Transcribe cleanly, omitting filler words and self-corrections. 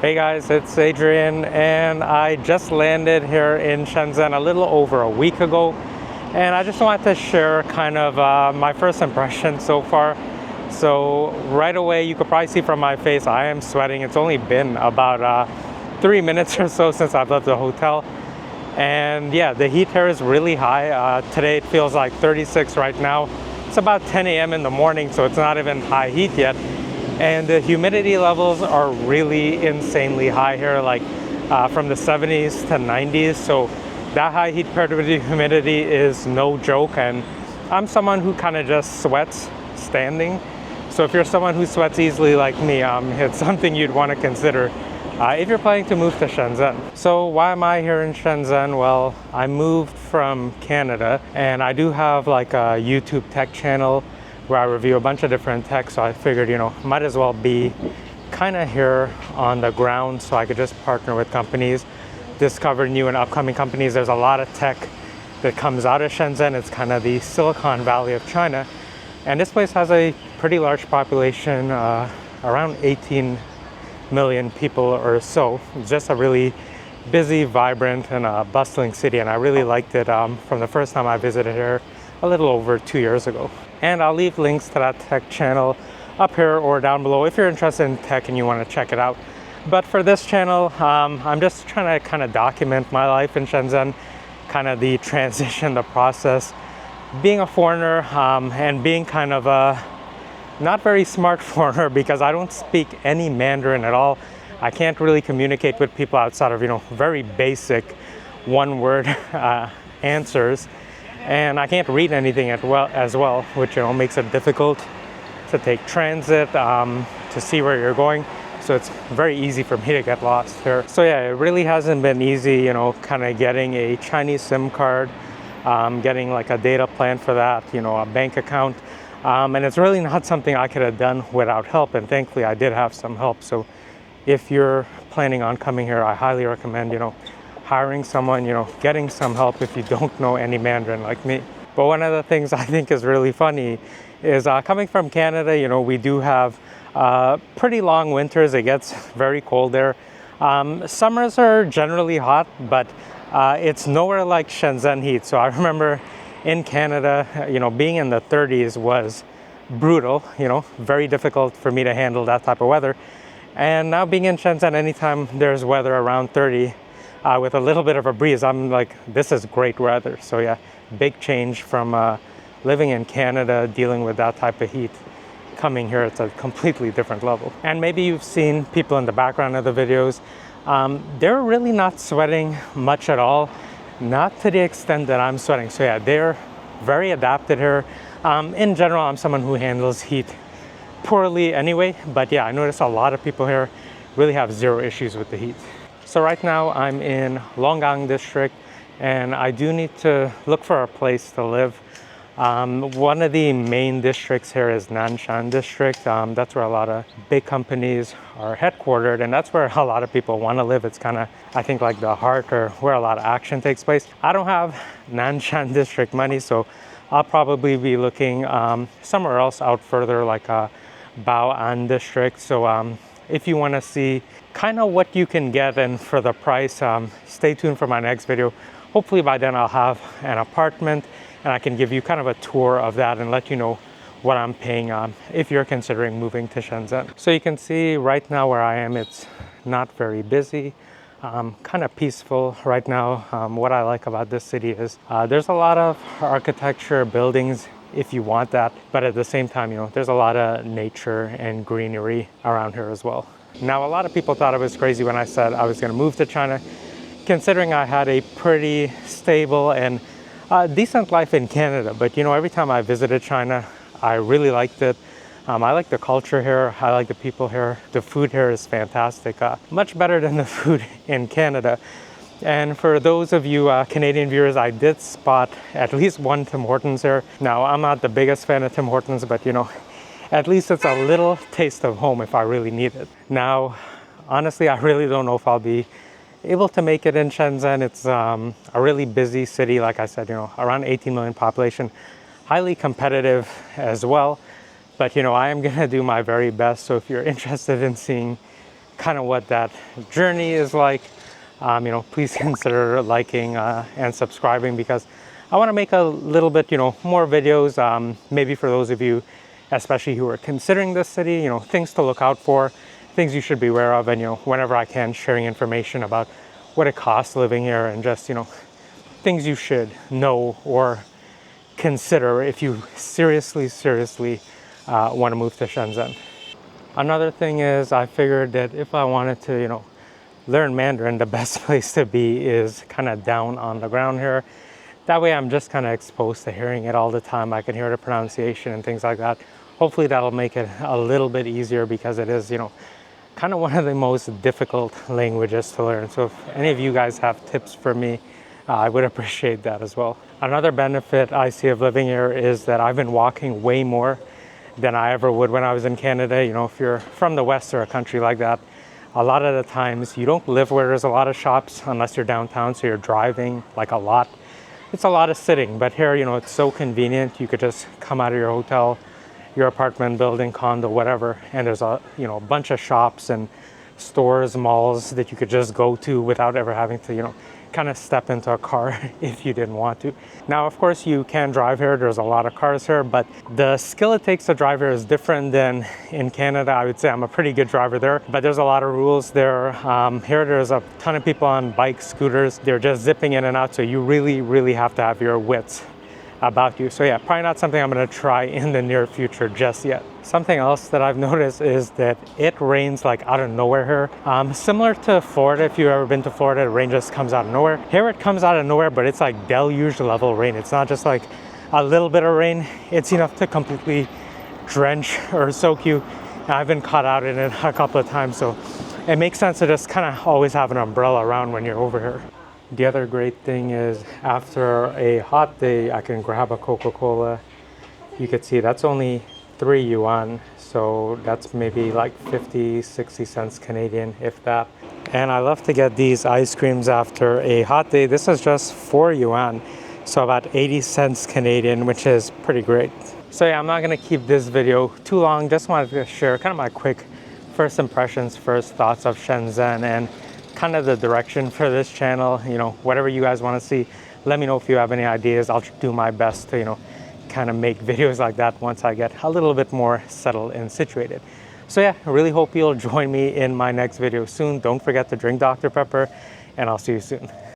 Hey guys, it's Adrian, and I just landed here in Shenzhen a little over a week ago, and I just wanted to share kind of my first impression so far. So right away, you could probably see from my face, I am sweating. It's only been about 3 minutes or so since I've left the hotel, and yeah, the heat here is really high. Today it feels like 36 right now. It's about 10 a.m. in the morning, so it's not even high heat yet. And the humidity levels are really insanely high here, like from the 70s to 90s. So that high heat paired with the humidity is no joke. And I'm someone who kind of just sweats standing. So if you're someone who sweats easily like me, it's something you'd want to consider if you're planning to move to Shenzhen. So why am I here in Shenzhen? Well, I moved from Canada, and I do have like a YouTube tech channel where I review a bunch of different tech, so I figured, might as well be kind of here on the ground so I could just partner with companies, discover new and upcoming companies. There's a lot of tech that comes out of Shenzhen. It's kind of the Silicon Valley of China. And this place has a pretty large population, around 18 million people or so. It's just a really busy, vibrant, and bustling city. And I really liked it from the first time I visited here a little over 2 years ago. And I'll leave links to that tech channel up here or down below if you're interested in tech and you want to check it out. But for this channel, I'm just trying to kind of document my life in Shenzhen, kind of the transition, the process, being a foreigner, and being kind of a not very smart foreigner because I don't speak any Mandarin at all. I can't really communicate with people outside of, very basic one-word answers. And I can't read anything as well, which makes it difficult to take transit, to see where you're going. So it's very easy for me to get lost here. So yeah, it really hasn't been easy, kind of getting a Chinese SIM card, getting like a data plan for that, a bank account. And it's really not something I could have done without help. And thankfully I did have some help. So if you're planning on coming here, I highly recommend, hiring someone, getting some help if you don't know any Mandarin like me. But one of the things I think is really funny is coming from Canada, we do have pretty long winters. It gets very cold there. Summers are generally hot, but it's nowhere like Shenzhen heat. So I remember in Canada, being in the 30s was brutal, very difficult for me to handle that type of weather. And now being in Shenzhen, anytime there's weather around 30, with a little bit of a breeze, I'm like, this is great weather. So yeah, big change from living in Canada, dealing with that type of heat. Coming here, it's a completely different level. And maybe you've seen people in the background of the videos. They're really not sweating much at all, not to the extent that I'm sweating. So yeah, they're very adapted here. In general, I'm someone who handles heat poorly anyway, but yeah, I notice a lot of people here really have zero issues with the heat. So right now I'm in Longgang district, and I do need to look for a place to live. One of the main districts here is Nanshan district. That's where a lot of big companies are headquartered, and that's where a lot of people want to live. It's kind of, I think, like the heart or where a lot of action takes place. I don't have Nanshan district money, so I'll probably be looking somewhere else out further, like Bao'an district. So if you want to see kind of what you can get and for the price, stay tuned for my next video. Hopefully by then I'll have an apartment and I can give you kind of a tour of that and let you know what I'm paying if you're considering moving to Shenzhen. So you can see right now where I am, it's not very busy, kind of peaceful right now. What I like about this city is there's a lot of architecture, buildings, if you want that, but at the same time, there's a lot of nature and greenery around here as well. Now, a lot of people thought I was crazy when I said I was going to move to China, considering I had a pretty stable and decent life in Canada. But every time I visited China, I really liked it. I like the culture here. I like the people here. The food here is fantastic, much better than the food in Canada. And for those of you Canadian viewers, I did spot at least one Tim Hortons here. Now, I'm not the biggest fan of Tim Hortons, but at least it's a little taste of home if I really need it. Now, honestly, I really don't know if I'll be able to make it in Shenzhen. It's a really busy city, like I said, around 18 million population, highly competitive as well. But I am gonna do my very best. So if you're interested in seeing kind of what that journey is like, please consider liking and subscribing, because I want to make a little bit, more videos, maybe for those of you, especially who are considering this city, things to look out for, things you should be aware of, and, whenever I can, sharing information about what it costs living here, and just, things you should know or consider if you seriously want to move to Shenzhen. Another thing is, I figured that if I wanted to, learn Mandarin, the best place to be is kind of down on the ground here. That way I'm just kind of exposed to hearing it all the time. I can hear the pronunciation and things like that. Hopefully that'll make it a little bit easier, because it is, kind of one of the most difficult languages to learn. So if any of you guys have tips for me, I would appreciate that as well. Another benefit I see of living here is that I've been walking way more than I ever would when I was in Canada. If you're from the West or a country like that, a lot of the times you don't live where there's a lot of shops unless you're downtown, so you're driving like a lot. It's a lot of sitting, but here, it's so convenient. You could just come out of your hotel, your apartment building, condo, whatever, and there's a bunch of shops and stores, malls that you could just go to without ever having to kind of step into a car if you didn't want to. Now, of course, you can drive here. There's a lot of cars here, but the skill it takes to drive here is different than in Canada. I would say I'm a pretty good driver there, but there's a lot of rules there. Here, there's a ton of people on bikes, scooters. They're just zipping in and out, so you really have to have your wits about you. So yeah, probably not something I'm going to try in the near future just yet. Something else that I've noticed is that it rains like out of nowhere here. Similar to Florida, if you've ever been to Florida, the rain just comes out of nowhere. Here it comes out of nowhere, but it's like deluge level rain. It's not just like a little bit of rain. It's enough to completely drench or soak you. I've been caught out in it a couple of times, so it makes sense to just kind of always have an umbrella around when you're over here. The other great thing is, after a hot day, I can grab a Coca-Cola. You could see that's only 3 yuan, so that's maybe like 50-60 cents Canadian, if that. And I love to get these ice creams after a hot day. This is just 4 yuan, so about 80 cents Canadian, which is pretty great. So yeah, I'm not gonna keep this video too long. Just wanted to share kind of my quick first impressions, first thoughts of Shenzhen, and kind of the direction for this channel. Whatever you guys want to see, let me know if you have any ideas. I'll do my best to kind of make videos like that once I get a little bit more settled and situated. So yeah, I really hope you'll join me in my next video soon. Don't forget to drink Dr. Pepper, and I'll see you soon.